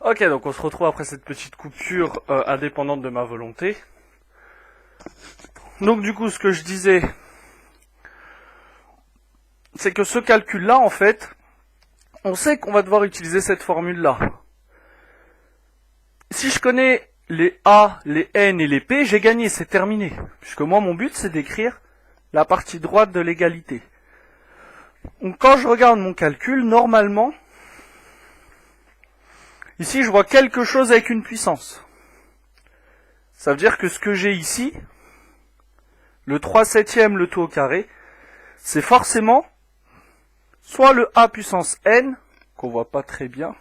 Ok, donc on se retrouve après cette petite coupure indépendante de ma volonté. Donc du coup, ce que je disais, c'est que ce calcul-là, en fait, on sait qu'on va devoir utiliser cette formule-là. Si je connais les A, les N et les P, j'ai gagné, c'est terminé. Puisque moi, mon but, c'est d'écrire la partie droite de l'égalité. Donc quand je regarde mon calcul, normalement, ici je vois quelque chose avec une puissance. Ça veut dire que ce que j'ai ici, le 3/7, le tout au carré, c'est forcément soit le A puissance N, qu'on voit pas très bien,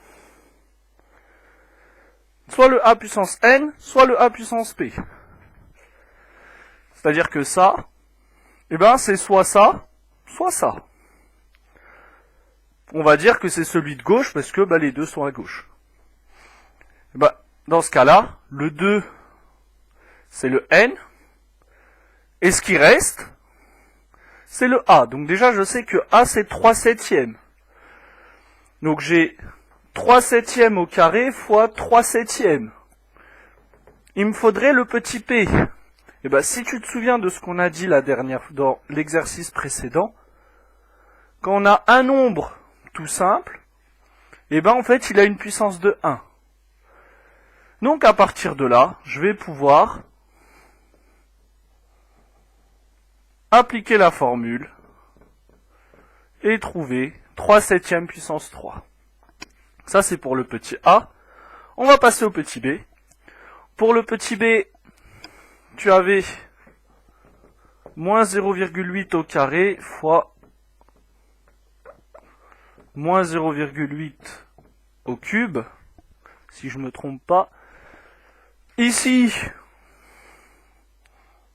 soit le A puissance N, soit le A puissance P. C'est-à-dire que ça, c'est soit ça, soit ça. On va dire que c'est celui de gauche parce que les deux sont à gauche. Dans ce cas-là, le 2, c'est le N, et ce qui reste, c'est le A. Donc déjà, je sais que A, c'est 3/7. Donc j'ai 3/7 au carré fois 3/7. Il me faudrait le petit p. Si tu te souviens de ce qu'on a dit dans l'exercice précédent, quand on a un nombre tout simple, en fait, il a une puissance de 1. Donc à partir de là, je vais pouvoir appliquer la formule et trouver 3/7 puissance 3. Ça, c'est pour le petit a. On va passer au petit b. Pour le petit b, tu avais moins 0,8 au carré fois moins 0,8 au cube, si je ne me trompe pas. Ici,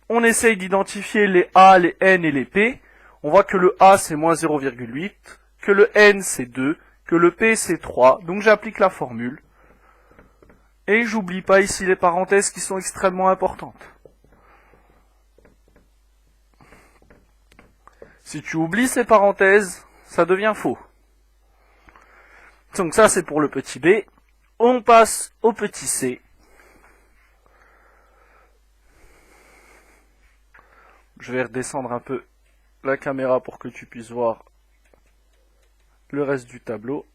on essaye d'identifier les A, les N et les P. On voit que le A, c'est moins 0,8, que le N, c'est 2, que le P, c'est 3. Donc j'applique la formule. Et j'oublie pas ici les parenthèses qui sont extrêmement importantes. Si tu oublies ces parenthèses, ça devient faux. Donc ça, c'est pour le petit b. On passe au petit c. Je vais redescendre un peu la caméra pour que tu puisses voir le reste du tableau.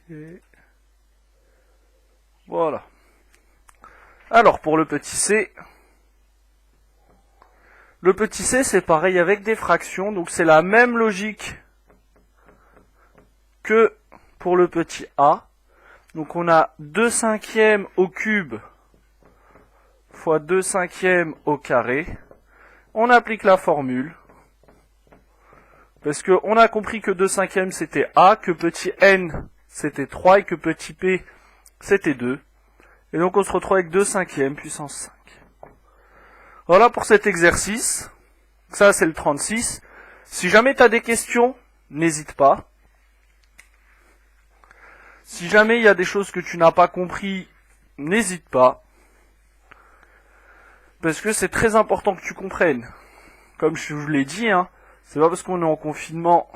Okay. Voilà. Alors pour le petit c, c'est pareil avec des fractions, donc c'est la même logique que pour le petit a. Donc on a 2/5 au cube fois 2/5 au carré. On applique la formule. Parce qu'on a compris que 2/5 c'était a, que petit n c'était 3 et que petit p c'était 2. Et donc on se retrouve avec 2/5 puissance 5. Voilà pour cet exercice. Ça c'est le 36. Si jamais tu as des questions, n'hésite pas. Si jamais il y a des choses que tu n'as pas compris, n'hésite pas. Parce que c'est très important que tu comprennes. Comme je vous l'ai dit, c'est pas parce qu'on est en confinement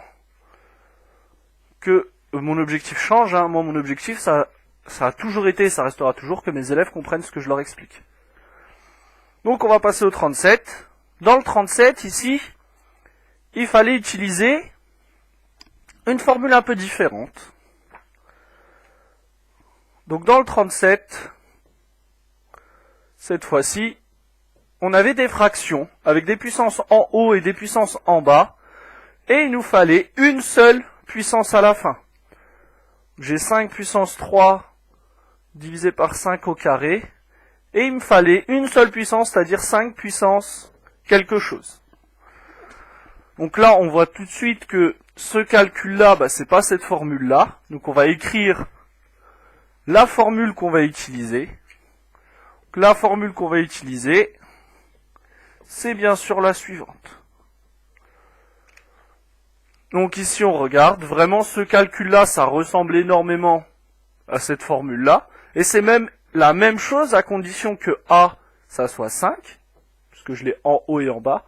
que mon objectif change. Moi, mon objectif, ça a toujours été, ça restera toujours, que mes élèves comprennent ce que je leur explique. Donc, on va passer au 37. Dans le 37, ici, il fallait utiliser une formule un peu différente. Donc, dans le 37, cette fois-ci, on avait des fractions avec des puissances en haut et des puissances en bas, et il nous fallait une seule puissance à la fin. J'ai 5 puissance 3 divisé par 5 au carré, et il me fallait une seule puissance, c'est-à-dire 5 puissance quelque chose. Donc là, on voit tout de suite que ce calcul-là, c'est pas cette formule-là. Donc on va écrire la formule qu'on va utiliser. Donc, la formule qu'on va utiliser, c'est bien sûr la suivante. Donc ici on regarde, vraiment ce calcul-là, ça ressemble énormément à cette formule-là. Et c'est même la même chose à condition que A, ça soit 5, puisque je l'ai en haut et en bas,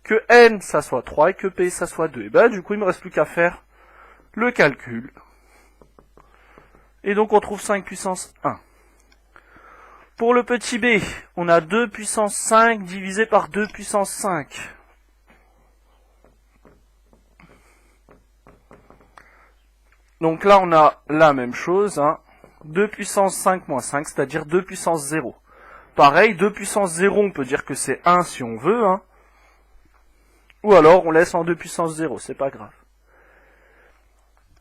que n, ça soit 3, et que p, ça soit 2. Et ben, du coup, il me reste plus qu'à faire le calcul. Et donc, on trouve 5 puissance 1. Pour le petit b, on a 2 puissance 5 divisé par 2 puissance 5. Donc là, on a la même chose, hein. 2 puissance 5 moins 5, c'est-à-dire 2 puissance 0. Pareil, 2 puissance 0, on peut dire que c'est 1 si on veut, hein. Ou alors, on laisse en 2 puissance 0, c'est pas grave.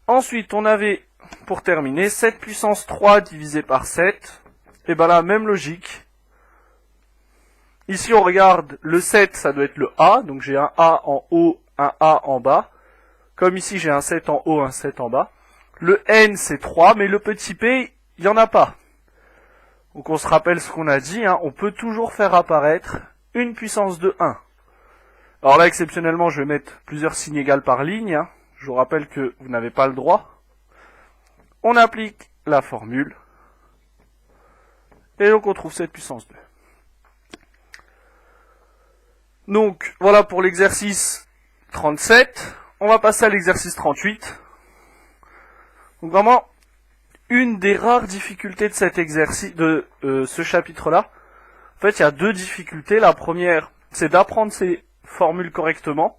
Ensuite, on avait, pour terminer, 7 puissance 3 divisé par 7. Et ben là, même logique. Ici, on regarde, le 7, ça doit être le A, donc j'ai un A en haut, un A en bas. Comme ici, j'ai un 7 en haut, un 7 en bas. Le N, c'est 3, mais le petit p, il n'y en a pas. Donc on se rappelle ce qu'on a dit, hein, on peut toujours faire apparaître une puissance de 1. Alors là, exceptionnellement, je vais mettre plusieurs signes égales par ligne. Hein. Je vous rappelle que vous n'avez pas le droit. On applique la formule. Et donc on trouve cette puissance 2. Donc voilà pour l'exercice 37. On va passer à l'exercice 38. Donc vraiment, une des rares difficultés de cet exercice, de ce chapitre-là, en fait, il y a deux difficultés. La première, c'est d'apprendre ces formules correctement.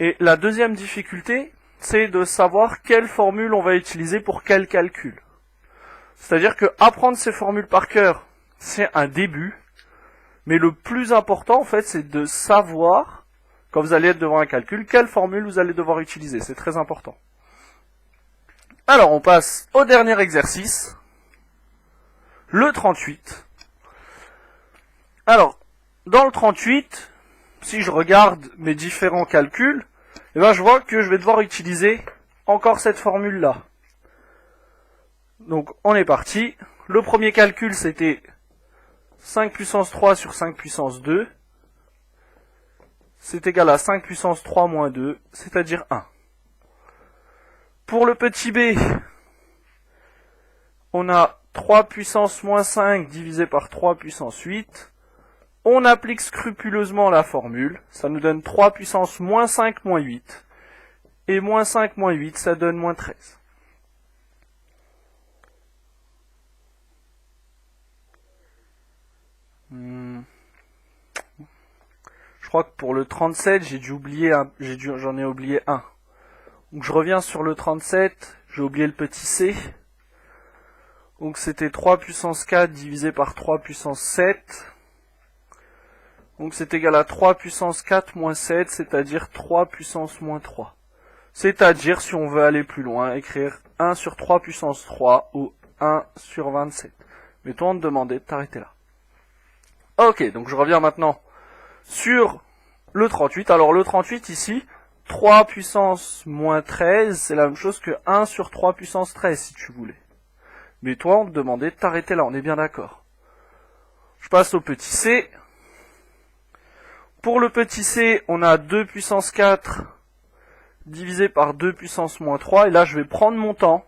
Et la deuxième difficulté, c'est de savoir quelle formule on va utiliser pour quel calcul. C'est-à-dire que apprendre ces formules par cœur, c'est un début. Mais le plus important, en fait, c'est de savoir, quand vous allez être devant un calcul, quelle formule vous allez devoir utiliser. C'est très important. Alors, on passe au dernier exercice, le 38. Alors, dans le 38, si je regarde mes différents calculs, eh ben, je vois que je vais devoir utiliser encore cette formule-là. Donc, on est parti. Le premier calcul, c'était 5 puissance 3 sur 5 puissance 2. C'est égal à 5 puissance 3 moins 2, c'est-à-dire 1. Pour le petit b, on a 3 puissance moins 5 divisé par 3 puissance 8. On applique scrupuleusement la formule. Ça nous donne 3 puissance moins 5 moins 8. Et moins 5 moins 8, ça donne moins 13. Je crois que pour le 37, j'en ai oublié un. Donc je reviens sur le 37, j'ai oublié le petit c. Donc c'était 3 puissance 4 divisé par 3 puissance 7. Donc c'est égal à 3 puissance 4 moins 7, c'est-à-dire 3 puissance moins 3. C'est-à-dire, si on veut aller plus loin, écrire 1 sur 3 puissance 3 ou 1 sur 27. Mais toi, on te demandait de t'arrêter là. Ok, donc je reviens maintenant sur le 38. Alors le 38 ici, 3 puissance moins 13, c'est la même chose que 1 sur 3 puissance 13 si tu voulais. Mais toi, on te demandait de t'arrêter là, on est bien d'accord. Je passe au petit c. Pour le petit c, on a 2 puissance 4 divisé par 2 puissance moins 3. Et là, je vais prendre mon temps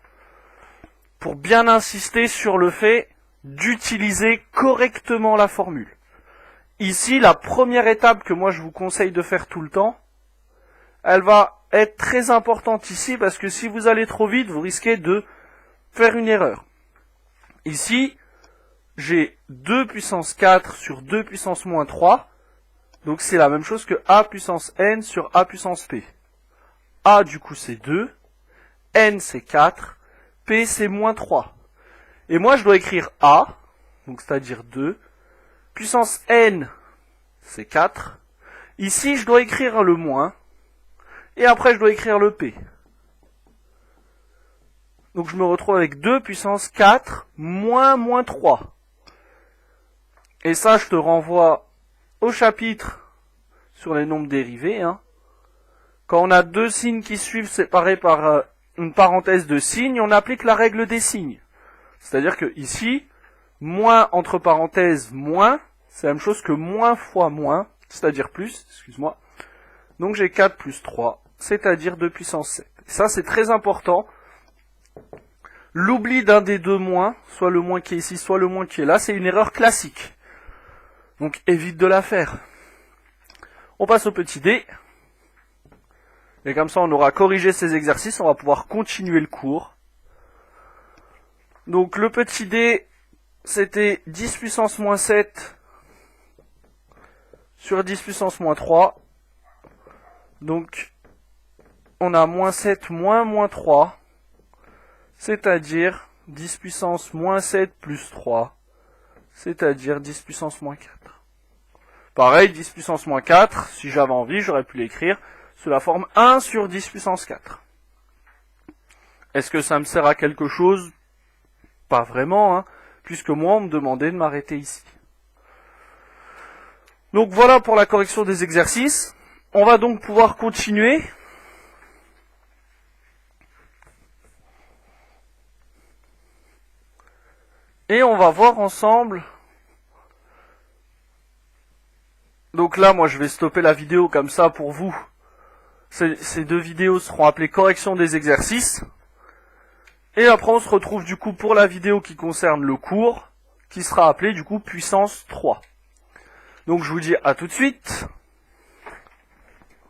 pour bien insister sur le fait d'utiliser correctement la formule. Ici, la première étape que moi je vous conseille de faire tout le temps, elle va être très importante ici parce que si vous allez trop vite, vous risquez de faire une erreur. Ici, j'ai 2 puissance 4 sur 2 puissance moins 3, donc c'est la même chose que a puissance n sur a puissance p. A du coup c'est 2, n c'est 4, p c'est moins 3. Et moi je dois écrire a, donc c'est-à-dire 2, puissance n, c'est 4. Ici, je dois écrire le moins. Et après, je dois écrire le p. Donc, je me retrouve avec 2 puissance 4 moins 3. Et ça, je te renvoie au chapitre sur les nombres dérivés. Hein. Quand on a deux signes qui suivent séparés par une parenthèse de signes, on applique la règle des signes. C'est-à-dire que ici, moins entre parenthèses moins, c'est la même chose que moins fois moins, c'est-à-dire plus, excuse-moi. Donc j'ai 4 plus 3, c'est-à-dire 2 puissance 7. Et ça, c'est très important. L'oubli d'un des deux moins, soit le moins qui est ici, soit le moins qui est là, c'est une erreur classique. Donc évite de la faire. On passe au petit dé. Et comme ça, on aura corrigé ces exercices, on va pouvoir continuer le cours. Donc le petit dé, c'était 10 puissance moins 7 sur 10 puissance moins 3. Donc on a moins 7 moins 3, c'est-à-dire 10 puissance moins 7 plus 3, c'est-à-dire 10 puissance moins 4. Pareil, 10 puissance moins 4, si j'avais envie, j'aurais pu l'écrire sous la forme 1 sur 10 puissance 4. Est-ce que ça me sert à quelque chose? Pas vraiment, hein, puisque moi, on me demandait de m'arrêter ici. Donc voilà pour la correction des exercices. On va donc pouvoir continuer. Et on va voir ensemble. Donc là, moi, je vais stopper la vidéo comme ça pour vous. Ces deux vidéos seront appelées correction des exercices. Et après, on se retrouve du coup pour la vidéo qui concerne le cours, qui sera appelée du coup puissance 3. Donc je vous dis à tout de suite.